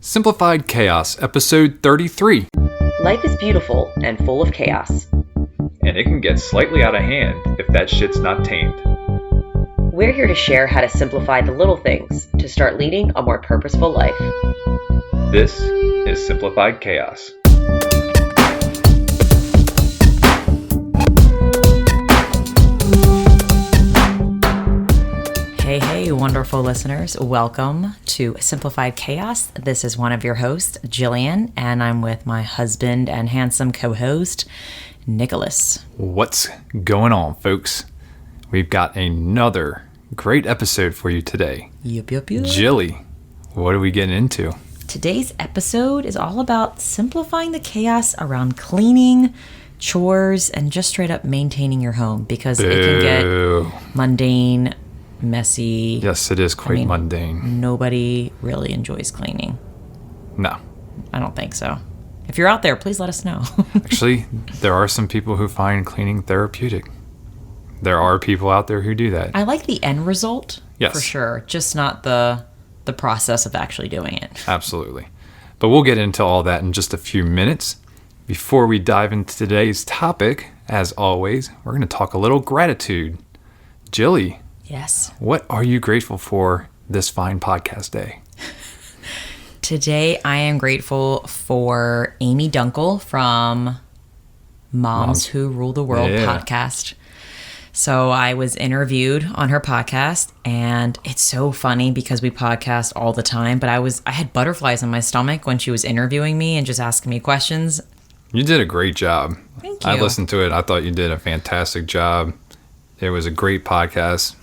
Simplified Chaos, Episode 33. Life is beautiful and full of chaos. And it can get slightly out of hand if that shit's not tamed. We're here to share how to simplify the little things to start leading a more purposeful life. This is Simplified Chaos. Hey, wonderful listeners. Welcome to Simplified Chaos. This is one of your hosts, Jillian, and I'm with my husband and handsome co-host, Nicholas. What's going on, folks? We've got another great episode for you today. Yup. Jilly, what are we getting into? Today's episode is all about simplifying the chaos around cleaning, chores, and just straight up maintaining your home because it can get mundane, messy. Yes, it is quite mundane. Nobody really enjoys cleaning. No. I don't think so. If you're out there, please let us know. Actually, there are some people who find cleaning therapeutic. There are people out there who do that. I like the end result, yes, for sure, just not the process of actually doing it. Absolutely. But we'll get into all that in just a few minutes. Before we dive into today's topic, as always, we're going to talk a little gratitude. Jilly. Yes. What are you grateful for this fine podcast day? Today, I am grateful for Amy Dunkel from Moms Who Rule the World podcast. So I was interviewed on her podcast, and it's so funny because we podcast all the time, but I had butterflies in my stomach when she was interviewing me and just asking me questions. You did a great job. Thank you. I listened to it. I thought you did a fantastic job. It was a great podcast.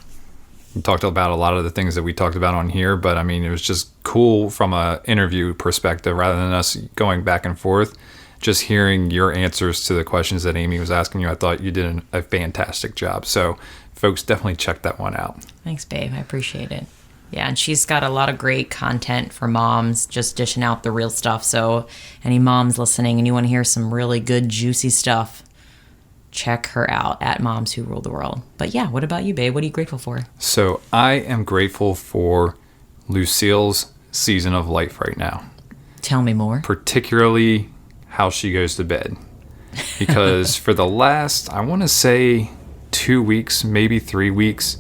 We talked about a lot of the things that we talked about on here, but I mean, it was just cool from an interview perspective rather than us going back and forth. Just hearing your answers to the questions that Amy was asking you, I thought you did a fantastic job. So, folks, definitely check that one out. Thanks, babe. I appreciate it. Yeah, and she's got a lot of great content for moms, just dishing out the real stuff. So, any moms listening and you want to hear some really good, juicy stuff, check her out at Moms Who Rule the World. But yeah, what about you, babe? What are you grateful for? So I am grateful for Lucille's season of life right now. Tell me more. Particularly how she goes to bed. Because for the last, I want to say 2 weeks, maybe 3 weeks,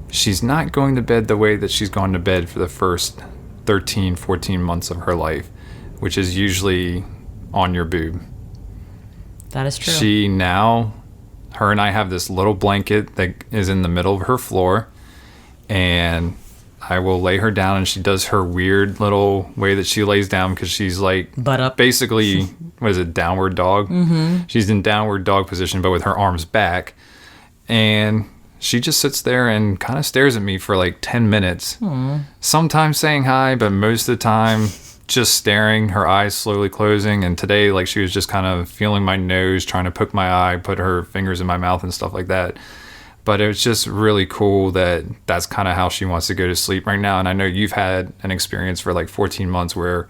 she's not going to bed the way that she's gone to bed for the first 13, 14 months of her life, which is usually on your boob. That is true. Her and I have this little blanket that is in the middle of her floor, and I will lay her down, and she does her weird little way that she lays down because she's like butt up. Basically, what is it, downward dog? Mm-hmm. She's in downward dog position, but with her arms back, and she just sits there and kind of stares at me for like 10 minutes. Aww. Sometimes saying hi, but most of the time just staring, her eyes slowly closing. And today, like, she was just kind of feeling my nose, trying to poke my eye, put her fingers in my mouth and stuff like that. But it was just really cool that that's kind of how she wants to go to sleep right now. And I know you've had an experience for like 14 months where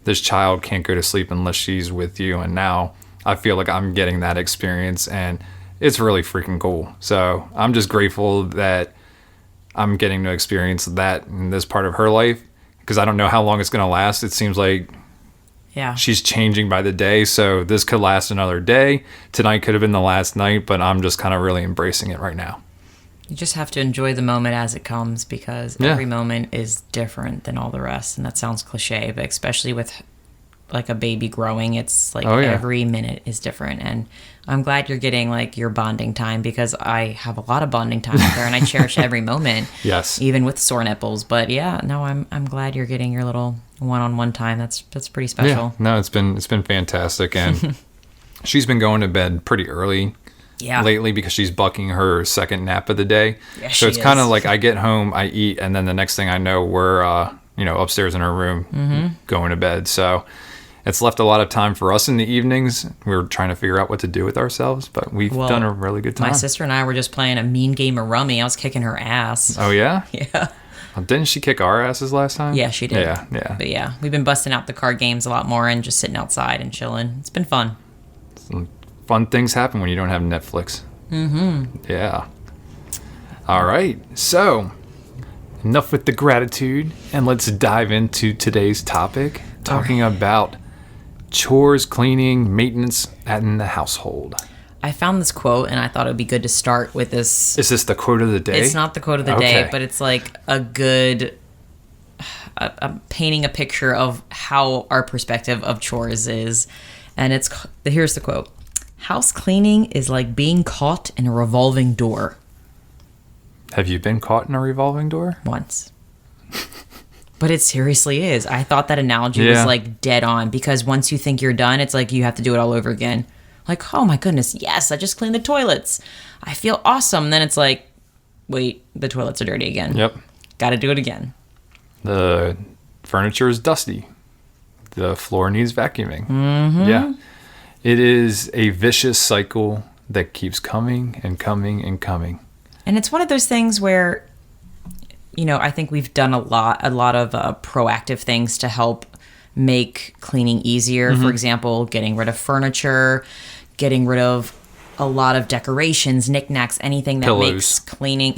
this child can't go to sleep unless she's with you. And now I feel like I'm getting that experience, and it's really freaking cool. So I'm just grateful that I'm getting to experience that in this part of her life, because I don't know how long it's going to last. It seems like she's changing by the day, so this could last another day. Tonight could have been the last night, but I'm just kind of really embracing it right now. You just have to enjoy the moment as it comes, because every moment is different than all the rest. And that sounds cliche, but especially with like a baby growing, it's like every minute is different. And I'm glad you're getting like your bonding time, because I have a lot of bonding time with her and I cherish every moment. Yes. Even with sore nipples. But yeah, no, I'm glad you're getting your little one-on-one time. That's pretty special. Yeah. No, it's been fantastic, and she's been going to bed pretty early lately because she's bucking her second nap of the day. Yeah, so it's kind of like I get home, I eat, and then the next thing I know, we're upstairs in her room going to bed. So it's left a lot of time for us in the evenings. We're trying to figure out what to do with ourselves, but we've done a really good time. My sister and I were just playing a mean game of rummy. I was kicking her ass. Oh, yeah? Yeah. Didn't she kick our asses last time? Yeah, she did. Yeah. But yeah, we've been busting out the card games a lot more and just sitting outside and chilling. It's been fun. Some fun things happen when you don't have Netflix. Mm-hmm. Yeah. All right. So enough with the gratitude, and let's dive into today's topic, talking about chores, cleaning, maintenance in the household. I found this quote, and I thought it would be good to start with this. Is this the quote of the day? It's not the quote of the day, but it's like a good... I'm painting a picture of how our perspective of chores is. And here's the quote. House cleaning is like being caught in a revolving door. Have you been caught in a revolving door? Once. But it seriously is. I thought that analogy was like dead on, because once you think you're done, it's like you have to do it all over again. Like, oh my goodness, yes, I just cleaned the toilets. I feel awesome. Then it's like, wait, the toilets are dirty again. Yep. Got to do it again. The furniture is dusty. The floor needs vacuuming. Mm-hmm. Yeah. It is a vicious cycle that keeps coming and coming and coming. And it's one of those things where, I think we've done a lot of proactive things to help make cleaning easier. Mm-hmm. For example, getting rid of furniture, getting rid of a lot of decorations, knickknacks, anything that makes cleaning,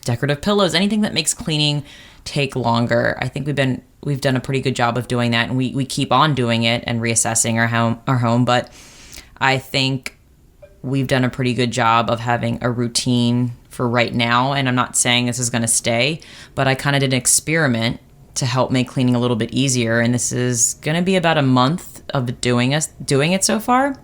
decorative pillows, anything that makes cleaning take longer. I think we've done a pretty good job of doing that, and we keep on doing it and reassessing our home. But I think we've done a pretty good job of having a routine for right now. And I'm not saying this is going to stay, but I kind of did an experiment to help make cleaning a little bit easier. And this is going to be about a month of doing it so far.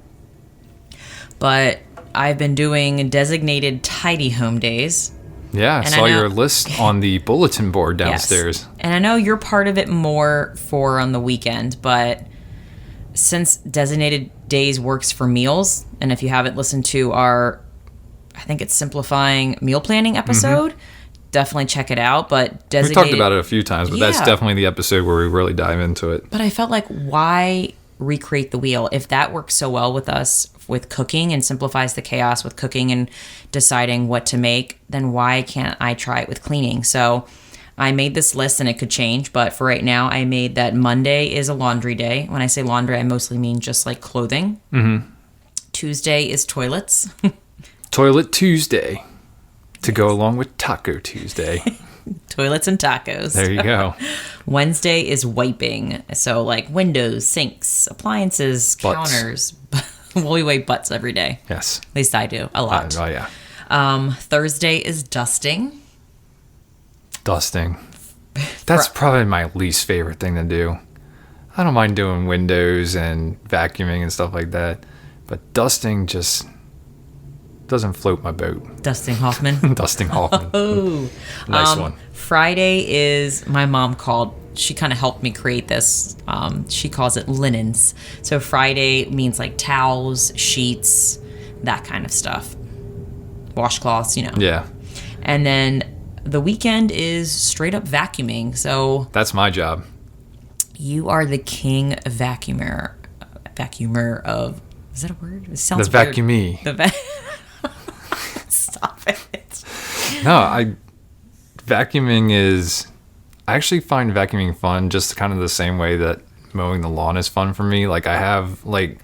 But I've been doing designated tidy home days. Yeah, I saw your list on the bulletin board downstairs. Yes. And I know you're part of it more for on the weekend, but since designated days works for meals, and if you haven't listened to our, I think it's Simplifying Meal Planning episode, definitely check it out. But we talked about it a few times, but that's definitely the episode where we really dive into it. But I felt like, why recreate the wheel? If that works so well with us with cooking and simplifies the chaos with cooking and deciding what to make, then why can't I try it with cleaning? So I made this list, and it could change, but for right now, I made that Monday is a laundry day. When I say laundry, I mostly mean just like clothing. Mm-hmm. Tuesday is toilets. Toilet Tuesday to go along with Taco Tuesday. Toilets and tacos. There you go. Wednesday is wiping. So like windows, sinks, appliances, butts. Counters. Well, we wipe butts every day. Yes. At least I do. A lot. Oh, yeah. Thursday is dusting. Dusting. That's probably my least favorite thing to do. I don't mind doing windows and vacuuming and stuff like that, but dusting just doesn't float my boat. Dusting Hoffman. Dusting Hoffman. Oh. Nice one. Friday is, my mom she kind of helped me create this. She calls it linens. So Friday means like towels, sheets, that kind of stuff. Washcloths, Yeah. And then the weekend is straight up vacuuming. So that's my job. You are the king vacuumer of, is that a word? It sounds the weird. vacuumee. Stop it. No, vacuuming is, I actually find vacuuming fun just kind of the same way that mowing the lawn is fun for me. Like I have like,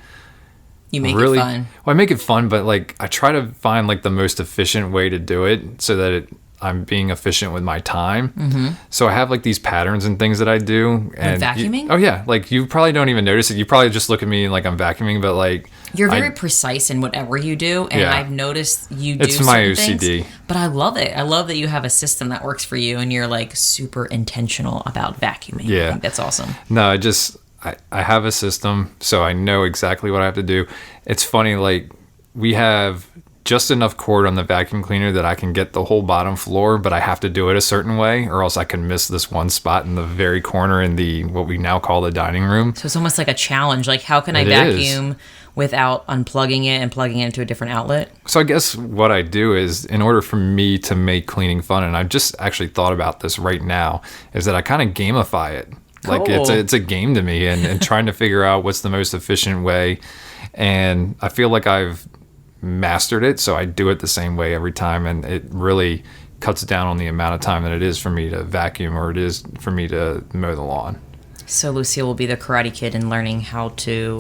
you make it fun. Well, I make it fun, but like I try to find like the most efficient way to do it so that I'm being efficient with my time. Mm-hmm. So I have like these patterns and things that I do. And like vacuuming? Oh yeah. Like you probably don't even notice it. You probably just look at me like I'm vacuuming, but like you're very precise in whatever you do. And I've noticed you do it's my OCD. Things, but I love it. I love that you have a system that works for you and you're like super intentional about vacuuming. Yeah. I think that's awesome. No, I have a system, so I know exactly what I have to do. It's funny, like we have just enough cord on the vacuum cleaner that I can get the whole bottom floor, but I have to do it a certain way or else I can miss this one spot in the very corner in the what we now call the dining room. So it's almost like a challenge. Like how can I vacuum without unplugging it and plugging it into a different outlet? So I guess what I do is, in order for me to make cleaning fun, and I've just actually thought about this right now, is that I kind of gamify it. Cool. Like it's a game to me and trying to figure out what's the most efficient way. And I feel like I've mastered it, so I do it the same way every time, and it really cuts down on the amount of time that it is for me to vacuum or it is for me to mow the lawn. So Lucille will be the Karate Kid in learning how to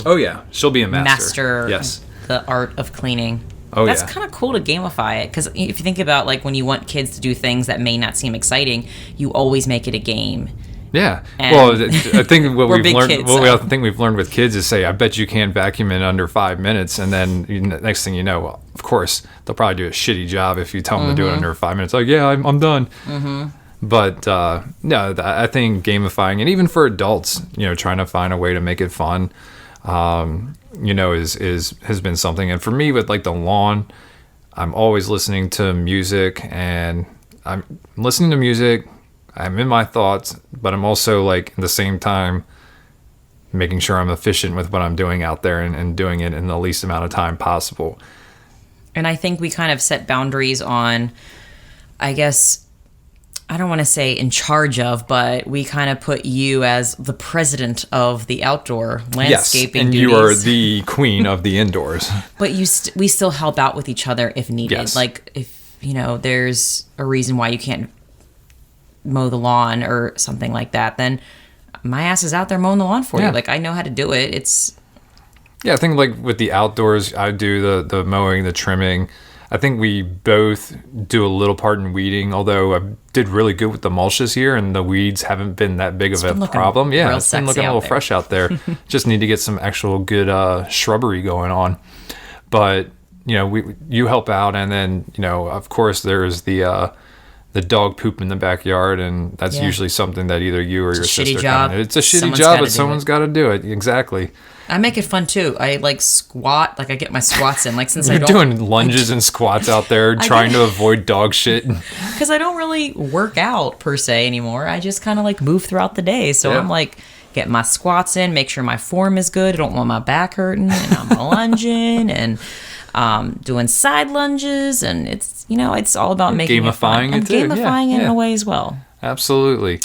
she'll be a master. Yes. The art of cleaning. Oh, That's yeah. kind of cool to gamify it, because if you think about like when you want kids to do things that may not seem exciting, you always make it a game. Yeah. And Well, I think what we're we've big learned, kids, what so. I think we've learned with kids is say, I bet you can't vacuum in under 5 minutes. And then next thing you know, well, of course, they'll probably do a shitty job if you tell them to do it under 5 minutes. Like, yeah, I'm done. But no, I think gamifying, and even for adults, trying to find a way to make it fun, has been something. And for me, with like the lawn, I'm always listening to music, and I'm listening to music. I'm in my thoughts, but I'm also like at the same time making sure I'm efficient with what I'm doing out there and doing it in the least amount of time possible. And I think we kind of set boundaries on, I guess, I don't want to say in charge of, but we kind of put you as the president of the outdoor landscaping and duties. you are the queen of the indoors. But we still help out with each other if needed. Yes. Like if, there's a reason why you can't mow the lawn or something like that, then my ass is out there mowing the lawn for you. Like, I know how to do it. Yeah, I think like with the outdoors, I do the mowing, the trimming. I think we both do a little part in weeding, although I did really good with the mulch this year, and the weeds haven't been that big of a problem. Yeah, it's been looking a little fresh out there. Just need to get some actual good shrubbery going on. But, you help out, and then, of course, there's the dog poop in the backyard, and that's usually something that either you or your sister job. It's a shitty job, but someone's got to do it. Exactly. I make it fun too. I like squat, like I get my squats in. Like since You're doing lunges and squats out there, trying to avoid dog shit. Because I don't really work out per se anymore. I just kind of like move throughout the day. So I'm like getting my squats in, make sure my form is good. I don't want my back hurting, and I'm lunging and doing side lunges, and it's it's all about making gamifying it fun. too. Gamifying it in a way as well. Absolutely.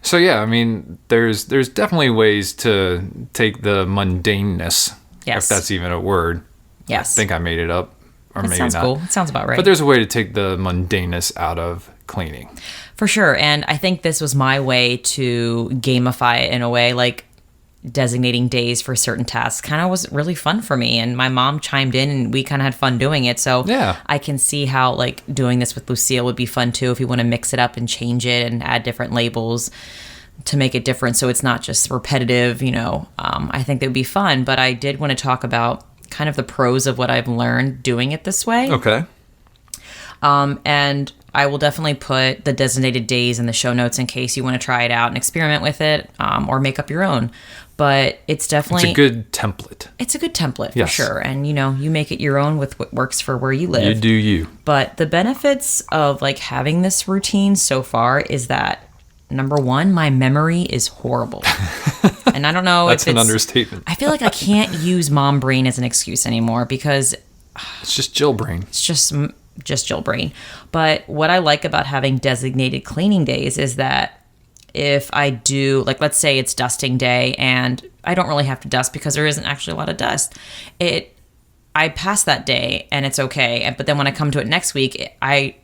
So yeah, I mean, there's definitely ways to take the mundaneness, if that's even a word. Yes. I think I made it up, or maybe sounds not. cool. It sounds about right. But there's a way to take the mundaneness out of cleaning. For sure. And I think this was my way to gamify it in a way, like designating days for certain tasks kind of was really fun for me, and my mom chimed in and we kind of had fun doing it. So I can see how like doing this with Lucille would be fun too, if you want to mix it up and change it and add different labels to make it different so it's not just repetitive. I think that would be fun. But I did want to talk about kind of the pros of what I've learned doing it this way. Okay. And I will definitely put the designated days in the show notes in case you want to try it out and experiment with it, or make up your own. But it's definitely... It's a good template. It's a good template, for sure. And, you make it your own with what works for where you live. You do you. But the benefits of, like, having this routine so far is that, number one, my memory is horrible. And I don't know That's if it's... an understatement. I feel like I can't use mom brain as an excuse anymore, because... It's just Jill brain. It's just Jill brain. But what I like about having designated cleaning days is that if I do, like, let's say it's dusting day and I don't really have to dust because there isn't actually a lot of dust. I pass that day and it's okay. But then when I come to it next week, I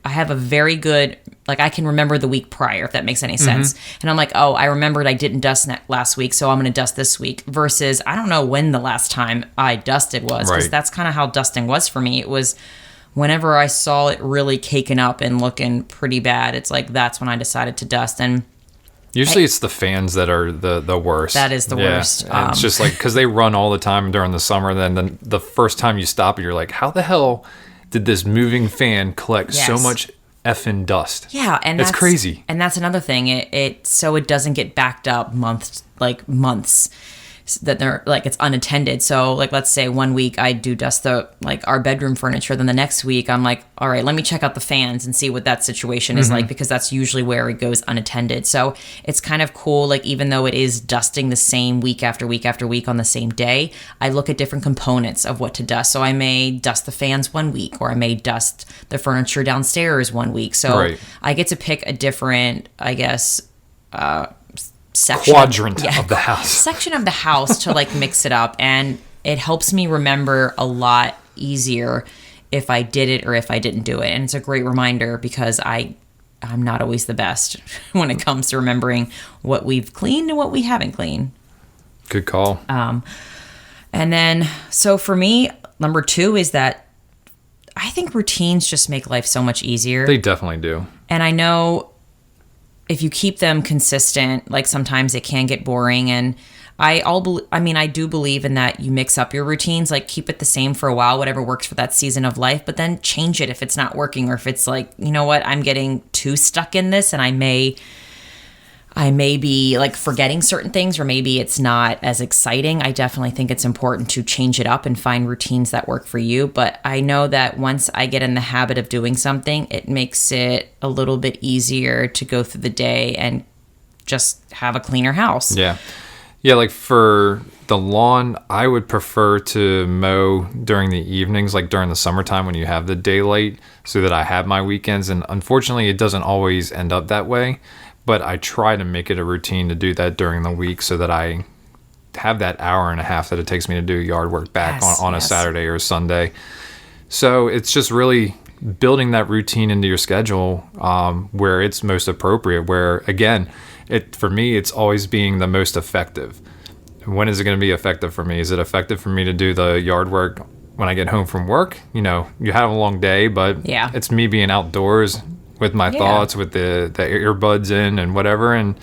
have a very good, like, I can remember the week prior, if that makes any sense. And I'm like, oh, I remembered I didn't dust last week, so I'm going to dust this week. Versus, I don't know when the last time I dusted was, because that's kind of how dusting was for me. It was whenever I saw it really caking up and looking pretty bad, it's like that's when I decided to dust. And usually it's the fans that are the worst. That is the worst. And it's just like, because they run all the time during the summer. Then the first time you stop it, you're like, how the hell did this moving fan collect so much effing dust? Yeah, and that's crazy. And that's another thing. It so it doesn't get backed up months. That they're like it's unattended. So like let's say one week I do dust our bedroom furniture, then the next week I'm like, all right, let me check out the fans and see what that situation is like, because that's usually where it goes unattended. So it's kind of cool, like even though it is dusting the same week after week after week on the same day, I look at different components of what to dust. So I may dust the fans one week, or I may dust the furniture downstairs one week. So I get to pick a different, I guess, quadrant of the house. Section of the house to like mix it up, and it helps me remember a lot easier if I did it or if I didn't do it. And it's a great reminder, because I'm not always the best when it comes to remembering what we've cleaned and what we haven't cleaned. Good call. And then, so for me, number 2 is that I think routines just make life so much easier. They definitely do. And I know if you keep them consistent, like sometimes it can get boring. And I do believe in that you mix up your routines, like keep it the same for a while, whatever works for that season of life, but then change it if it's not working, or if it's like, you know what, I'm getting too stuck in this and I may be like forgetting certain things, or maybe it's not as exciting. I definitely think it's important to change it up and find routines that work for you. But I know that once I get in the habit of doing something, it makes it a little bit easier to go through the day and just have a cleaner house. Yeah. Yeah, like for the lawn, I would prefer to mow during the evenings, like during the summertime when you have the daylight, so that I have my weekends. And unfortunately, it doesn't always end up that way. But I try to make it a routine to do that during the week so that I have that hour and a half that it takes me to do yard work back on a Saturday or a Sunday. So it's just really building that routine into your schedule where it's most appropriate, where, again, for me, it's always being the most effective. When is it going to be effective for me? Is it effective for me to do the yard work when I get home from work? You know, you have a long day, but it's me being outdoors with my thoughts, with the earbuds in and whatever, and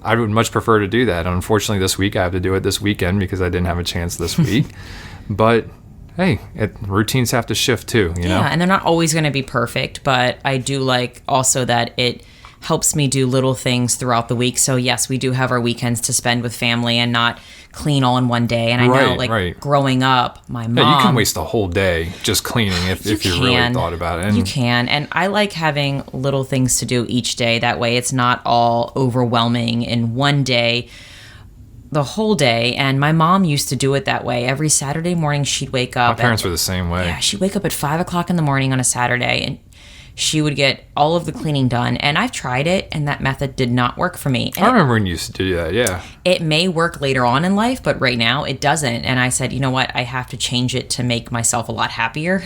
I would much prefer to do that. Unfortunately, this week I have to do it this weekend because I didn't have a chance this week. But hey, routines have to shift too, you know? And they're not always going to be perfect, but I do like also that it helps me do little things throughout the week. So yes, we do have our weekends to spend with family and not clean all in one day. And I know growing up, my mom... Yeah, you can waste a whole day just cleaning if you really thought about it. And you can. And I like having little things to do each day. That way it's not all overwhelming in one day, the whole day. And my mom used to do it that way. Every Saturday morning she'd wake up. My parents were the same way. Yeah, she'd wake up at 5 o'clock in the morning on a Saturday, and she would get all of the cleaning done. And I've tried it, and that method did not work for me. And I remember when you used to do that, yeah. It may work later on in life, but right now it doesn't. And I said, you know what? I have to change it to make myself a lot happier.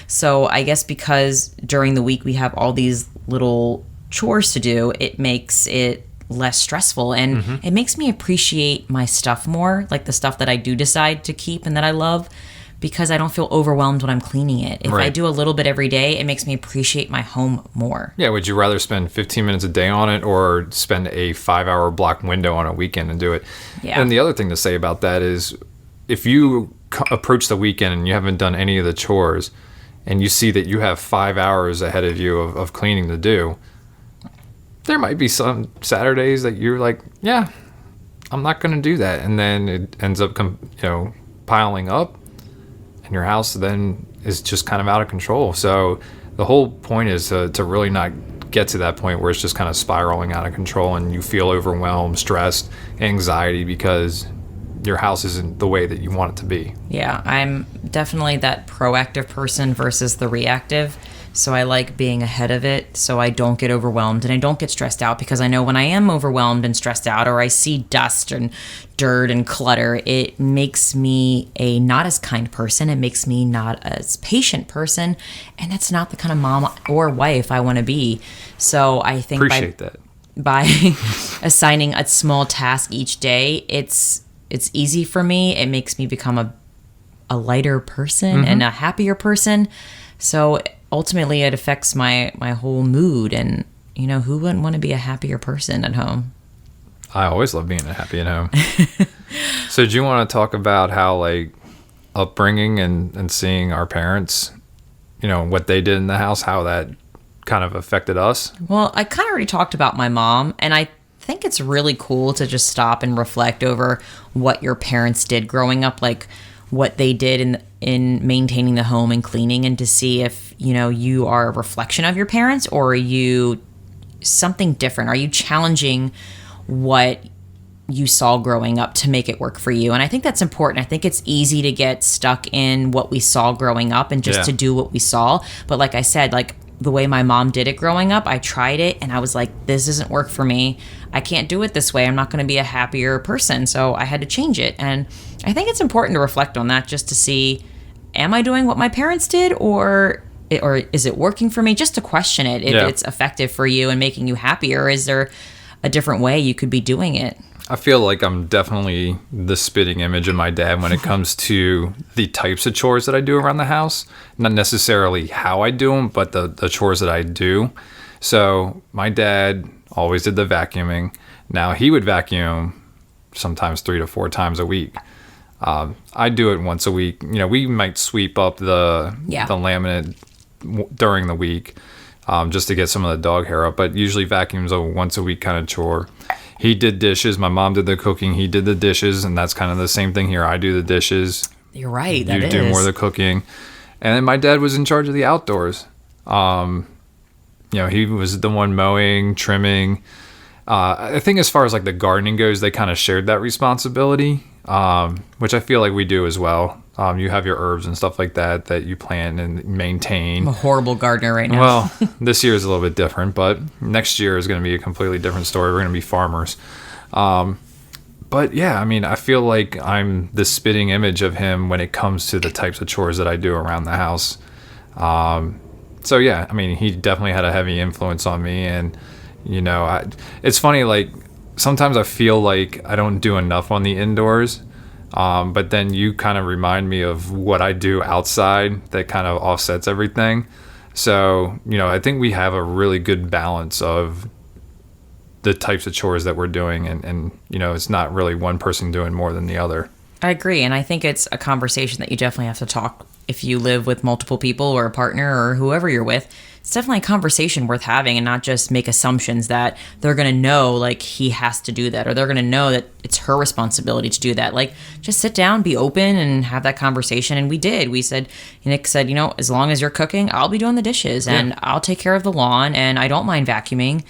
So I guess because during the week we have all these little chores to do, it makes it less stressful. And it makes me appreciate my stuff more, like the stuff that I do decide to keep and that I love, because I don't feel overwhelmed when I'm cleaning it. If I do a little bit every day, it makes me appreciate my home more. Yeah, would you rather spend 15 minutes a day on it or spend a 5-hour block window on a weekend and do it? Yeah. And the other thing to say about that is if you approach the weekend and you haven't done any of the chores and you see that you have 5 hours ahead of you of cleaning to do, there might be some Saturdays that you're like, yeah, I'm not going to do that. And then it ends up piling up. And your house then is just kind of out of control. So the whole point is to really not get to that point where it's just kind of spiraling out of control and you feel overwhelmed, stressed, anxiety because your house isn't the way that you want it to be. Yeah, I'm definitely that proactive person versus the reactive. So I like being ahead of it so I don't get overwhelmed and I don't get stressed out, because I know when I am overwhelmed and stressed out, or I see dust and dirt and clutter, it makes me a not as kind person. It makes me not as patient person. And that's not the kind of mom or wife I want to be. So I think by assigning a small task each day, it's easy for me. It makes me become a lighter person and a happier person. So ultimately it affects my whole mood, and who wouldn't want to be a happier person at home? I always love being happy at home. So do you want to talk about how like upbringing and seeing our parents, what they did in the house, how that kind of affected us? Well, I kind of already talked about my mom, and I think it's really cool to just stop and reflect over what your parents did growing up, like what they did in maintaining the home and cleaning, and to see if you are a reflection of your parents, or are you something different? Are you challenging what you saw growing up to make it work for you? And I think that's important. I think it's easy to get stuck in what we saw growing up and just to do what we saw. But like I said, like the way my mom did it growing up, I tried it and I was like, this doesn't work for me. I can't do it this way. I'm not going to be a happier person. So I had to change it. And I think it's important to reflect on that, just to see, am I doing what my parents did, or is it working for me? Just to question it, if it's effective for you and making you happier. Is there a different way you could be doing it? I feel like I'm definitely the spitting image of my dad when it comes to the types of chores that I do around the house. Not necessarily how I do them, but the chores that I do. So my dad always did the vacuuming. Now he would vacuum sometimes 3 to 4 times a week. I do it once a week. We might sweep up the laminate during the week just to get some of the dog hair up. But usually vacuum's a once a week kind of chore. He did dishes. My mom did the cooking. He did the dishes, and that's kind of the same thing here. I do the dishes. You're right. You do more of the cooking. And then my dad was in charge of the outdoors. He was the one mowing, trimming. I think as far as like the gardening goes, they kind of shared that responsibility, which I feel like we do as well. You have your herbs and stuff like that you plant and maintain. I'm a horrible gardener right now. Well, this year is a little bit different, but next year is going to be a completely different story. We're going to be farmers. But yeah, I mean, I feel like I'm the spitting image of him when it comes to the types of chores that I do around the house. So yeah, I mean, he definitely had a heavy influence on me. And, it's funny, like, sometimes I feel like I don't do enough on the indoors. But then you kind of remind me of what I do outside that kind of offsets everything. So, I think we have a really good balance of the types of chores that we're doing. And it's not really one person doing more than the other. I agree. And I think it's a conversation that you definitely have to talk if you live with multiple people or a partner or whoever you're with. It's definitely a conversation worth having, and not just make assumptions that they're going to know like he has to do that, or they're going to know that it's her responsibility to do that. Like, just sit down, be open, and have that conversation. And we did. We said, Nick said, as long as you're cooking, I'll be doing the dishes and I'll take care of the lawn, and I don't mind vacuuming.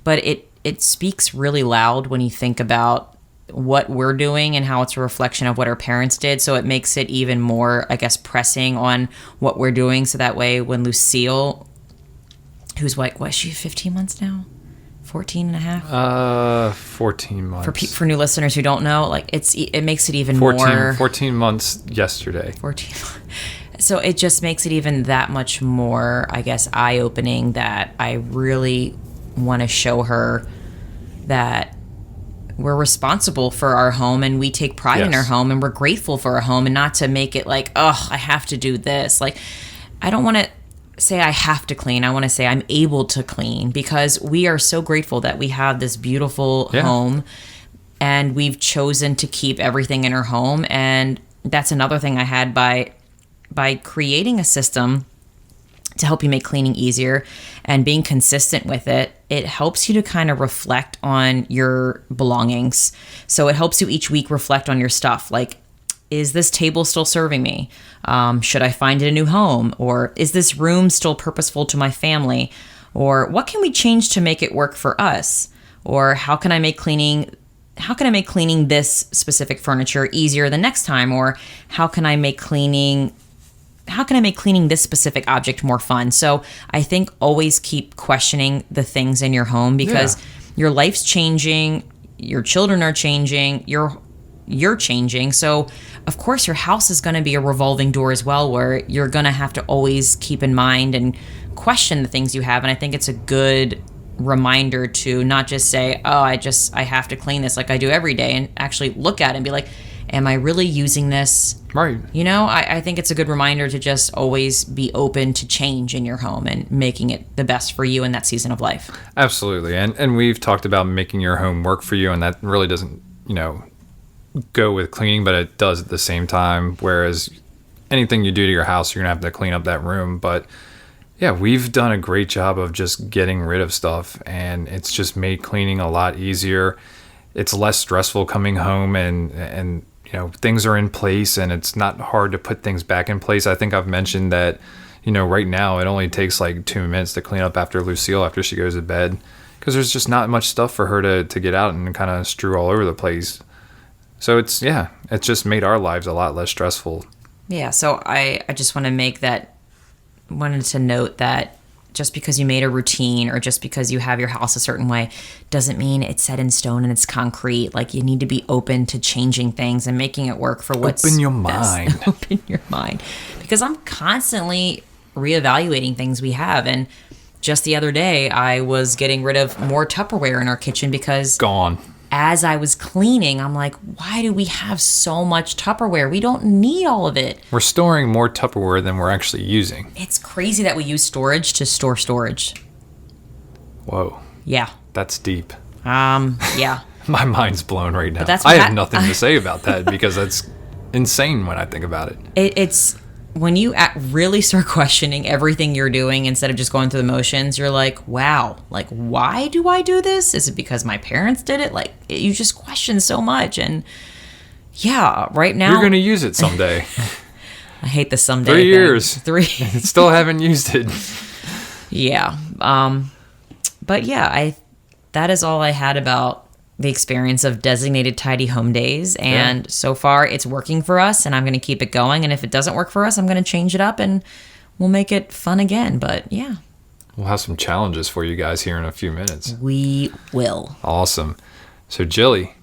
But it speaks really loud when you think about what we're doing and how it's a reflection of what our parents did. So it makes it even more, I guess, pressing on what we're doing. So that way when Lucille, who's like, what, is she 15 months now? 14 and a half? 14 months. For new listeners who don't know, like it makes it even more. 14 months yesterday. 14. So it just makes it even that much more, I guess, eye-opening that I really want to show her that we're responsible for our home and we take pride in our home and we're grateful for our home, and not to make it like, oh, I have to do this. Like, I don't want to say I have to clean. I want to say I'm able to clean, because we are so grateful that we have this beautiful home and we've chosen to keep everything in our home. And that's another thing I had by creating a system to help you make cleaning easier and being consistent with it. It helps you to kind of reflect on your belongings. So it helps you each week reflect on your stuff. Like, is this table still serving me? Should I find it a new home? Or is this room still purposeful to my family? Or what can we change to make it work for us? Or how can I make cleaning this specific furniture easier the next time? Or how can I make cleaning this specific object more fun? So I think always keep questioning the things in your home, because your life's changing, your children are changing, you're changing. So of course your house is going to be a revolving door as well, where you're going to have to always keep in mind and question the things you have. And I think it's a good reminder to not just say, oh, I have to clean this like I do every day, and actually look at it and be like, am I really using this? Right. I think it's a good reminder to just always be open to change in your home and making it the best for you in that season of life. Absolutely. And we've talked about making your home work for you, and that really doesn't, go with cleaning, but it does at the same time. Whereas anything you do to your house, you're going to have to clean up that room. But yeah, we've done a great job of just getting rid of stuff, and it's just made cleaning a lot easier. It's less stressful coming home, and things are in place, and it's not hard to put things back in place. I think I've mentioned that, right now it only takes like 2 minutes to clean up after Lucille after she goes to bed, because there's just not much stuff for her to get out and kind of strew all over the place. So it's just made our lives a lot less stressful. Yeah. So I just wanted to note that just because you made a routine or just because you have your house a certain way doesn't mean it's set in stone and it's concrete. Like, you need to be open to changing things and making it work for what's Open your best. mind. Open your mind. Because I'm constantly reevaluating things we have. And just the other day, I was getting rid of more Tupperware in our kitchen because... Gone. as I was cleaning, I'm like, why do we have so much Tupperware? We don't need all of it. We're storing more Tupperware than we're actually using. It's crazy that we use storage to store storage. Whoa. Yeah. That's deep. Yeah. My mind's blown right now. that's I what have nothing to say about that because that's insane when I think about it. It's when you really start questioning everything you're doing instead of just going through the motions, you're like, wow, like, why do I do this? Is it because my parents did it? Like, you just question so much. And yeah, right now. You're going to use it someday. I hate the someday 3 years. thing. 3. Still haven't used it. Yeah. But yeah, that is all I had about the experience of designated tidy home days. And so far it's working for us, and I'm going to keep it going. And if it doesn't work for us, I'm going to change it up and we'll make it fun again. But yeah. We'll have some challenges for you guys here in a few minutes. We will. Awesome. So Jilly,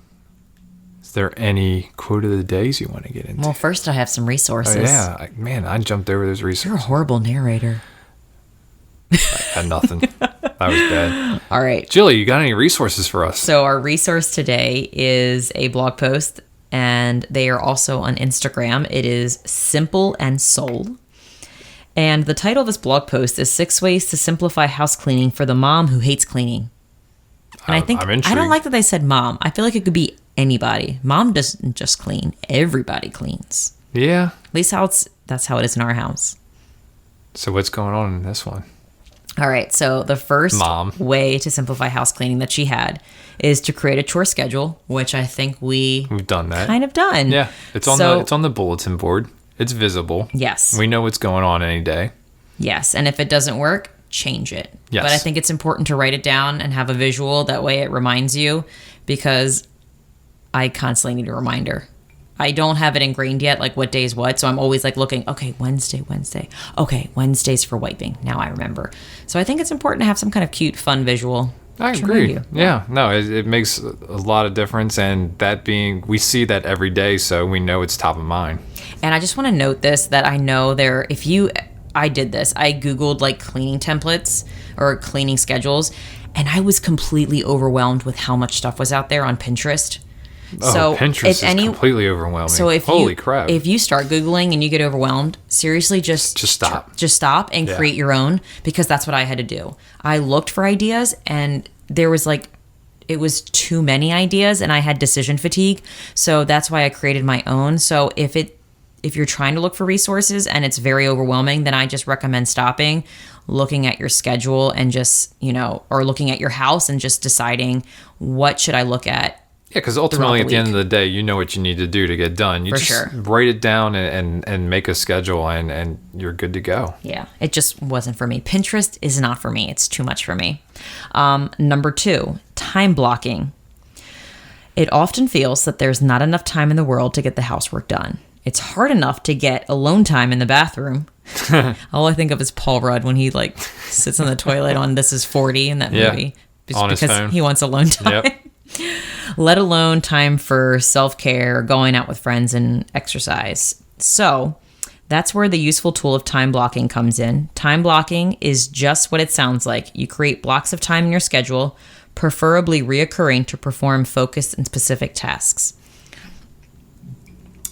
is there any quote of the days you want to get into? Well, first I have some resources. Oh, yeah. I jumped over those resources. You're a horrible narrator. I had nothing. That was bad. All right. Jilly, you got any resources for us? So our resource today is a blog post, and they are also on Instagram. It is Simple and Soul. And the title of this blog post is 6 Ways to Simplify House Cleaning for the Mom Who Hates Cleaning. And I'm intrigued. I don't like that they said mom. I feel like it could be anybody. Mom doesn't just clean. Everybody cleans. Yeah. At least that's how it is in our house. So what's going on in this one? All right, so the first way to simplify house cleaning that she had is to create a chore schedule, which I think we've done that. Kind of done. Yeah, it's on the bulletin board. It's visible. Yes. We know what's going on any day. Yes, and if it doesn't work, change it. Yes. But I think it's important to write it down and have a visual. That way it reminds you, because I constantly need a reminder. I don't have it ingrained yet, like what day is what. So I'm always like looking, okay, Wednesday. Okay, Wednesday's for wiping. Now I remember. So I think it's important to have some kind of cute, fun visual. I agree. Yeah. No, it makes a lot of difference. And that being, we see that every day, so we know it's top of mind. And I just want to note this, that I know I did this. I Googled like cleaning templates or cleaning schedules, and I was completely overwhelmed with how much stuff was out there on Pinterest. So Pinterest is completely overwhelming. So Holy crap. If you start Googling and you get overwhelmed, seriously, just stop. Just stop and create your own, because that's what I had to do. I looked for ideas, and there was it was too many ideas, and I had decision fatigue. So that's why I created my own. So if you're trying to look for resources and it's very overwhelming, then I just recommend stopping, looking at your schedule, and just, or looking at your house and just deciding, what should I look at? Yeah, because ultimately at the end of the day, you know what you need to do to get done. You write it down and make a schedule, and you're good to go. Yeah, it just wasn't for me. Pinterest is not for me. It's too much for me. Number 2, time blocking. It often feels that there's not enough time in the world to get the housework done. It's hard enough to get alone time in the bathroom. All I think of is Paul Rudd when he sits in the toilet on This Is 40 in that movie. On his phone. He wants alone time. Yep. Let alone time for self-care, going out with friends, and exercise. So that's where the useful tool of time blocking comes in. Time blocking is just what it sounds like. You create blocks of time in your schedule, preferably reoccurring, to perform focused and specific tasks.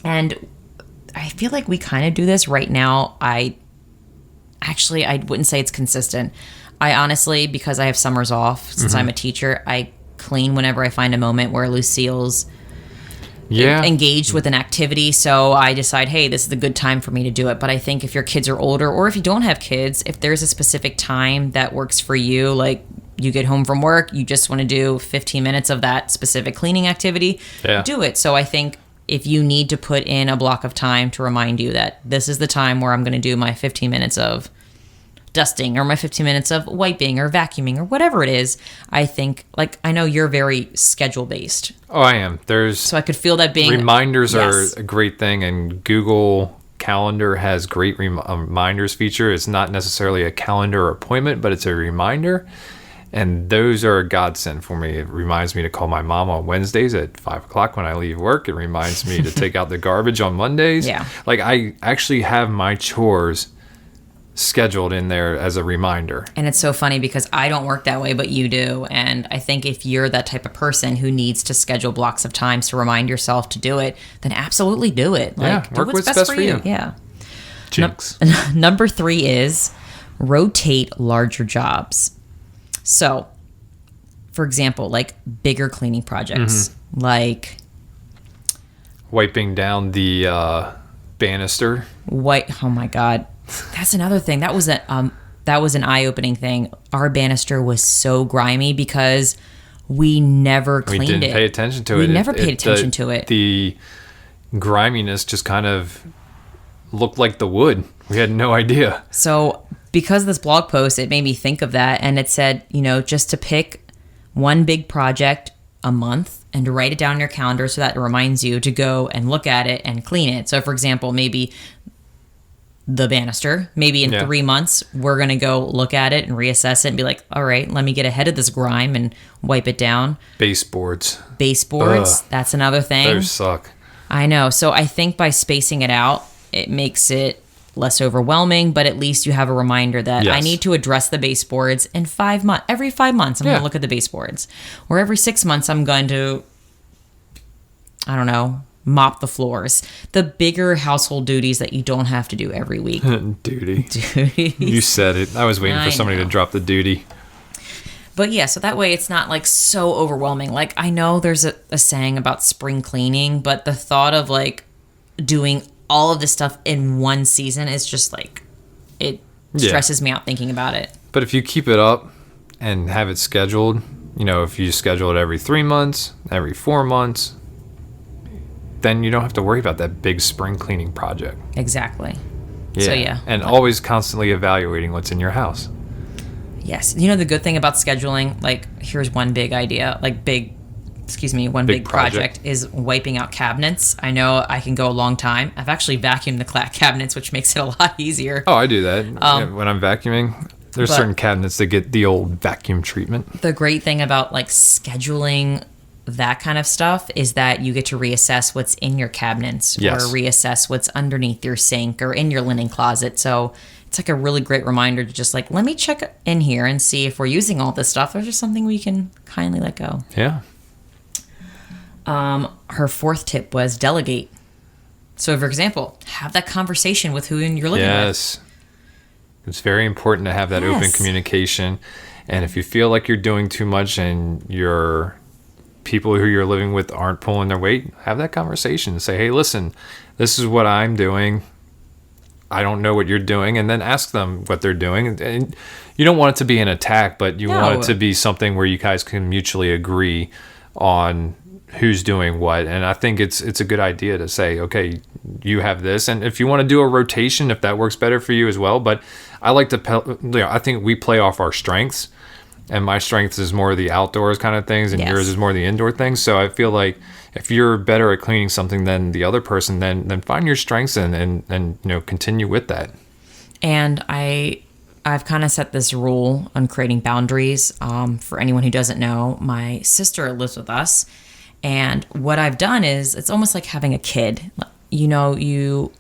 And I feel like we kind of do this right now. I wouldn't say it's consistent. I honestly, because I have summers off, since I'm a teacher, I clean whenever I find a moment where Lucille's engaged with an activity. So I decide, hey, this is a good time for me to do it. But I think if your kids are older, or if you don't have kids, if there's a specific time that works for you, like you get home from work, you just want to do 15 minutes of that specific cleaning activity, do it. So I think if you need to put in a block of time to remind you that this is the time where I'm going to do my 15 minutes of dusting, or my 15 minutes of wiping or vacuuming, or whatever it is, I think, I know you're very schedule based. Oh, I am. So I could feel that being... Reminders are a great thing, and Google Calendar has great reminders feature. It's not necessarily a calendar or appointment, but it's a reminder. And those are a godsend for me. It reminds me to call my mom on Wednesdays at 5 o'clock when I leave work. It reminds me to take out the garbage on Mondays. Yeah. I actually have my chores scheduled in there as a reminder. And it's so funny because I don't work that way, but you do. And I think if you're that type of person who needs to schedule blocks of times to remind yourself to do it, then absolutely do it. Like, do work what's best for you. Yeah. Jinx. Number 3 is rotate larger jobs. So, for example, like bigger cleaning projects, like wiping down the banister. Oh my God. That's another thing. That was an eye-opening thing. Our banister was so grimy because we never cleaned it. We didn't pay attention to it. We never paid attention to it. The griminess just kind of looked like the wood. We had no idea. So because of this blog post, it made me think of that. And it said, just to pick one big project a month and to write it down in your calendar so that it reminds you to go and look at it and clean it. So for example, maybe the banister, maybe in 3 months, we're going to go look at it and reassess it and be like, all right, let me get ahead of this grime and wipe it down. Baseboards. That's another thing. Those suck. I know. So I think by spacing it out, it makes it less overwhelming, but at least you have a reminder that I need to address the baseboards in 5 months. Every 5 months, I'm going to look at the baseboards. Or every 6 months, I'm going to, I don't know, mop the floors. The bigger household duties that you don't have to do every week. Duty. You said it. I was waiting for somebody to drop the duty. But yeah, so that way it's not like so overwhelming. Like I know there's a saying about spring cleaning, but the thought of like doing all of this stuff in one season is just like, it stresses me out thinking about it. But if you keep it up and have it scheduled, if you schedule it every 3 months, every 4 months, then you don't have to worry about that big spring cleaning project. Exactly. Yeah. So and always constantly evaluating what's in your house. Yes. The good thing about scheduling, like here's one big idea, like big project is wiping out cabinets. I know I can go a long time. I've actually vacuumed the cabinets, which makes it a lot easier. Oh, I do that. When I'm vacuuming, there's certain cabinets that get the old vacuum treatment. The great thing about like scheduling that kind of stuff is that you get to reassess what's in your cabinets or reassess what's underneath your sink or in your linen closet. So it's like a really great reminder to just like, let me check in here and see if we're using all this stuff. There's just something we can kindly let go. Yeah. Her 4th tip was delegate. So for example, have that conversation with who you're living with. Yes. It's very important to have that open communication. And if you feel like you're doing too much and your people who you're living with aren't pulling their weight, have that conversation. Say, hey, listen, this is what I'm doing. I don't know what you're doing. And then ask them what they're doing. And you don't want it to be an attack, but you want it to be something where you guys can mutually agree on who's doing what. And I think it's a good idea to say, okay, you have this. And if you want to do a rotation, if that works better for you as well. But I like to, I think we play off our strengths. And my strength is more the outdoors kind of things, and yours is more the indoor things. So I feel like if you're better at cleaning something than the other person, then find your strengths and continue with that. And I've kind of set this rule on creating boundaries. For anyone who doesn't know, my sister lives with us, and what I've done is it's almost like having a kid. We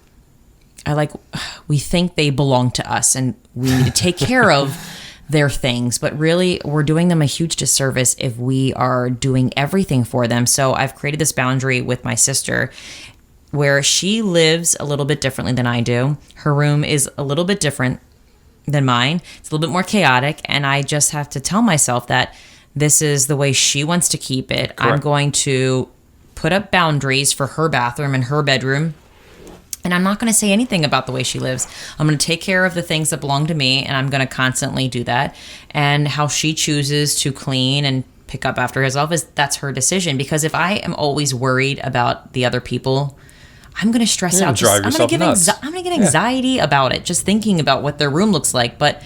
think they belong to us, and we need to take care of their things, but really we're doing them a huge disservice if we are doing everything for them. So I've created this boundary with my sister where she lives a little bit differently than I do. Her room is a little bit different than mine. It's a little bit more chaotic, and I just have to tell myself that this is the way she wants to keep it. Correct. I'm going to put up boundaries for her bathroom and her bedroom. And I'm not going to say anything about the way she lives. I'm going to take care of the things that belong to me, and I'm going to constantly do that. And how she chooses to clean and pick up after herself that's her decision. Because if I am always worried about the other people, I'm going to stress out. I'm going to get anxiety about it, just thinking about what their room looks like. But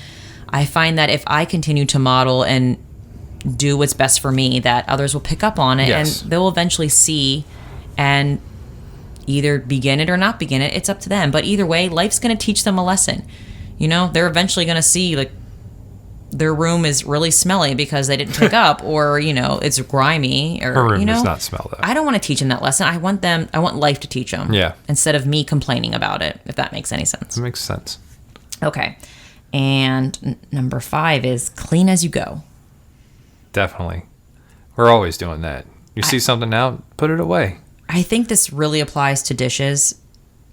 I find that if I continue to model and do what's best for me, that others will pick up on it, and they'll eventually see and either begin it or not begin it. It's up to them. But either way, life's going to teach them a lesson. They're eventually going to see like their room is really smelly because they didn't pick up, or it's grimy, or her room does not smell that. I don't want to teach them that lesson. I want life to teach them. Yeah. Instead of me complaining about it, if that makes any sense. That makes sense. Okay. And number 5 is clean as you go. Definitely. We're always doing that. You see something out, put it away. I think this really applies to dishes.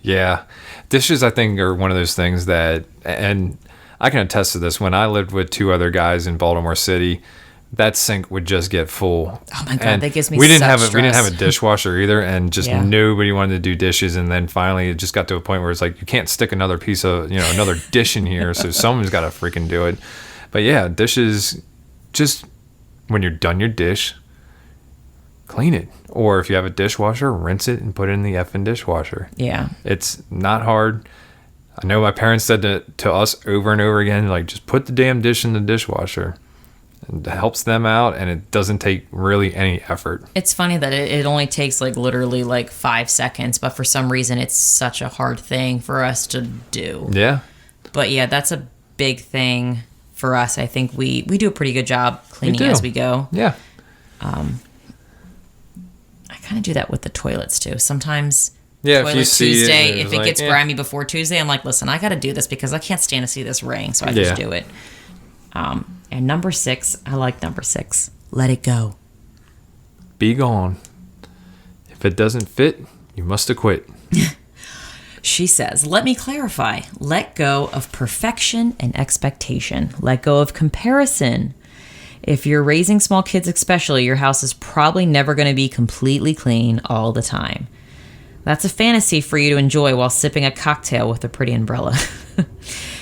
Yeah. Dishes, I think, are one of those things that, and I can attest to this, when I lived with 2 other guys in Baltimore City, that sink would just get full. Oh my God, and that gives me we didn't such have stress. We didn't have a dishwasher either, and just nobody wanted to do dishes. And then finally, it just got to a point where it's like, you can't stick another piece of, another dish in here, so someone's got to freaking do it. But yeah, dishes, just when you're done your dish, clean it. Or if you have a dishwasher, rinse it and put it in the effing dishwasher. Yeah. It's not hard. I know my parents said to us over and over again, like, just put the damn dish in the dishwasher. It helps them out, and it doesn't take really any effort. It's funny that it only takes literally 5 seconds, but for some reason it's such a hard thing for us to do. Yeah. But yeah, that's a big thing for us. I think we do a pretty good job cleaning as we go. Yeah. I kind of do that with the toilets too. Sometimes if you see Tuesday, it, if it gets grimy before Tuesday, I'm like, listen, I got to do this because I can't stand to see this ring, so I just do it. And number 6, I like number 6. Let it go. Be gone. If it doesn't fit, you must have quit. She says, let me clarify. Let go of perfection and expectation. Let go of comparison. If you're raising small kids especially, your house is probably never going to be completely clean all the time. That's a fantasy for you to enjoy while sipping a cocktail with a pretty umbrella.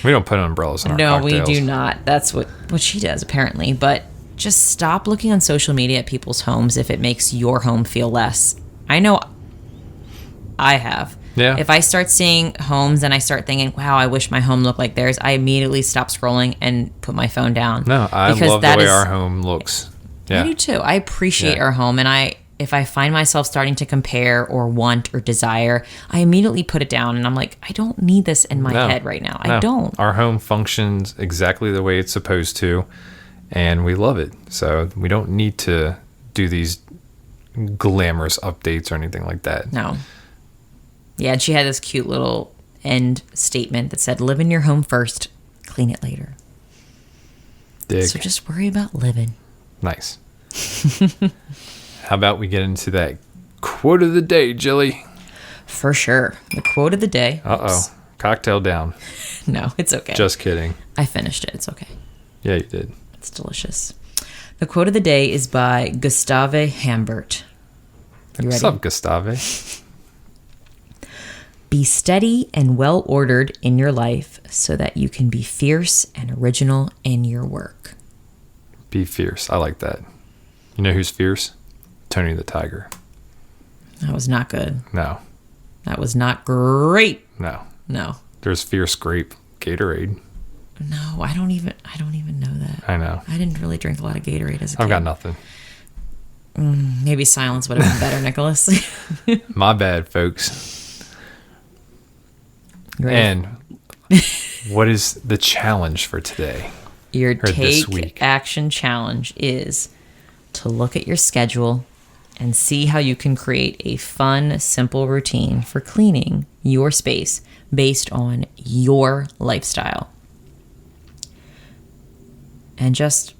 We don't put umbrellas in our cocktails. No, we do not. That's what she does, apparently. But just stop looking on social media at people's homes if it makes your home feel less. I know I have. Yeah. If I start seeing homes and I start thinking, wow, I wish my home looked like theirs, I immediately stop scrolling and put my phone down. No, I love the way our home looks. Yeah. I do too. I appreciate our home, and if I find myself starting to compare or want or desire, I immediately put it down, and I'm like, I don't need this in my head right now. I don't. Our home functions exactly the way it's supposed to, and we love it. So we don't need to do these glamorous updates or anything like that. No. Yeah, and she had this cute little end statement that said, live in your home first, clean it later. Dig. So just worry about living. Nice. How about we get into that quote of the day, Jilly? For sure. The quote of the day. Uh-oh. Cocktail down. No, it's okay. Just kidding. I finished it. It's okay. Yeah, you did. It's delicious. The quote of the day is by Gustave Hambert. You ready? What's up, Gustave? Be steady and well-ordered in your life so that you can be fierce and original in your work. Be fierce. I like that. You know who's fierce? Tony the Tiger. That was not good. No. That was not great. No. No. There's Fierce Grape Gatorade. No, I don't even know that. I know. I didn't really drink a lot of Gatorade as a kid. I've got nothing. Maybe silence would have been better, Nicholas. My bad, folks. And what is the challenge for today? Your this take week? action challenge is to look at your schedule and see how you can create a fun, simple routine for cleaning your space based on your lifestyle. And just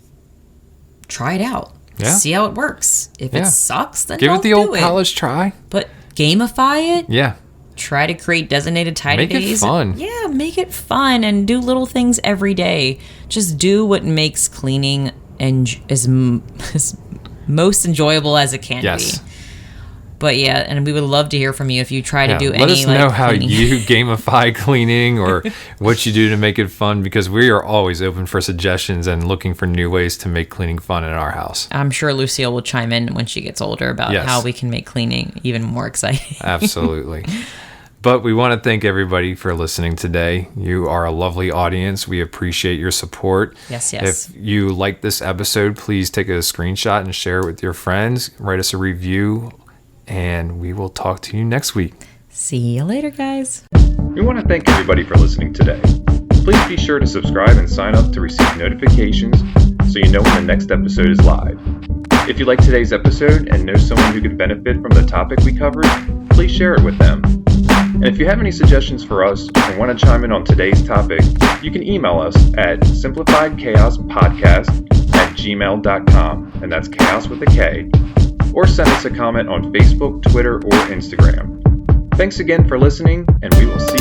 try it out. Yeah. See how it works. If it sucks, then give don't it the do old it. college try. But gamify it. Yeah. Try to create designated tidy Make it days. fun. Yeah, make it fun and do little things every day. Just do what makes cleaning is most enjoyable as it can Yes. be. But yeah, and we would love to hear from you if you try to do any. Let us know how cleaning. you gamify cleaning or what you do to make it fun, because we are always open for suggestions and looking for new ways to make cleaning fun in our house. I'm sure Lucille will chime in when she gets older about Yes. how we can make cleaning even more exciting. Absolutely. But we want to thank everybody for listening today. You are a lovely audience. We appreciate your support. Yes. If you like this episode, please take a screenshot and share it with your friends. Write us a review, and we will talk to you next week. See you later, guys. We want to thank everybody for listening today. Please be sure to subscribe and sign up to receive notifications so you know when the next episode is live. If you like today's episode and know someone who could benefit from the topic we covered, please share it with them. And if you have any suggestions for us or want to chime in on today's topic, you can email us at simplifiedchaospodcast@gmail.com, and that's chaos with a K, or send us a comment on Facebook, Twitter, or Instagram. Thanks again for listening, and we will see